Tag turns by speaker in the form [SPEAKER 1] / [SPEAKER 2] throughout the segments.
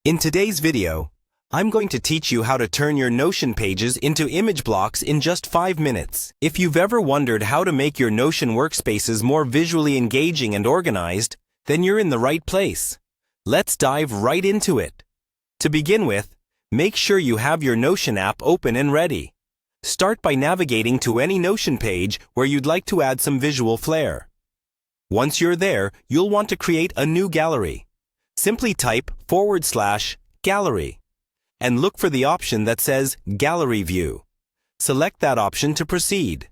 [SPEAKER 1] In today's video, I'm going to teach you how to turn your Notion pages into image blocks in just 5 minutes. If you've ever wondered how to make your Notion workspaces more visually engaging and organized, then you're in the right place. Let's dive right into it. To begin with, make sure you have your Notion app open and ready. Start by navigating to any Notion page where you'd like to add some visual flair. Once you're there, you'll want to create a new gallery. Simply type /gallery and look for the option that says Gallery View. Select that option to proceed.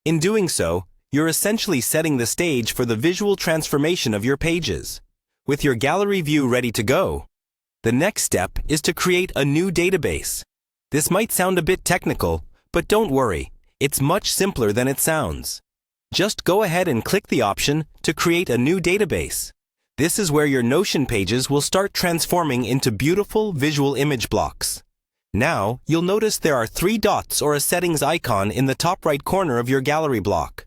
[SPEAKER 1] In doing so, you're essentially setting the stage for the visual transformation of your pages. With your gallery view ready to go, the next step is to create a new database. This might sound a bit technical, but don't worry, it's much simpler than it sounds. Just go ahead and click the option to create a new database. This is where your Notion pages will start transforming into beautiful visual image blocks. Now, you'll notice there are 3 dots or a settings icon in the top right corner of your gallery block.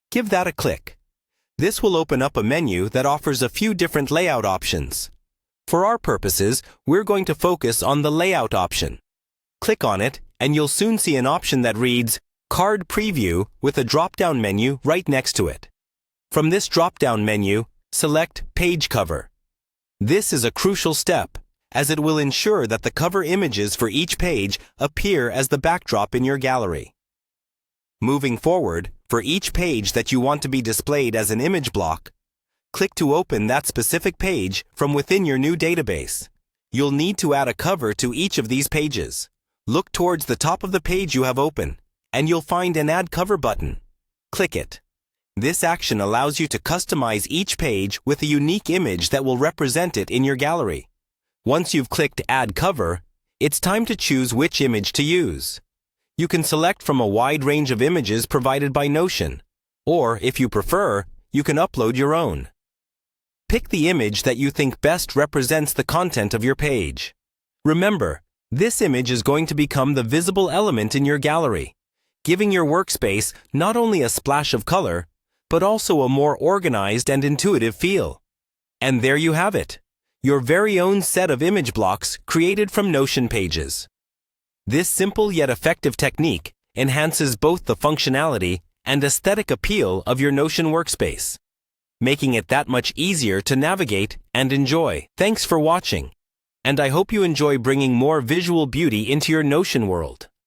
[SPEAKER 1] Give that a click. This will open up a menu that offers a few different layout options. For our purposes, we're going to focus on the layout option. Click on it, and you'll soon see an option that reads Card Preview with a drop-down menu right next to it. From this drop-down menu, select Page Cover. This is a crucial step, as it will ensure that the cover images for each page appear as the backdrop in your gallery. Moving forward, for each page that you want to be displayed as an image block, click to open that specific page from within your new database. You'll need to add a cover to each of these pages. Look towards the top of the page you have open, and you'll find an Add Cover button. Click it. This action allows you to customize each page with a unique image that will represent it in your gallery. Once you've clicked Add Cover, it's time to choose which image to use. You can select from a wide range of images provided by Notion, or if you prefer, you can upload your own. Pick the image that you think best represents the content of your page. Remember, this image is going to become the visible element in your gallery, giving your workspace not only a splash of color, but also a more organized and intuitive feel. And there you have it, your very own set of image blocks created from Notion pages. This simple yet effective technique enhances both the functionality and aesthetic appeal of your Notion workspace, making it that much easier to navigate and enjoy. Thanks for watching, and I hope you enjoy bringing more visual beauty into your Notion world.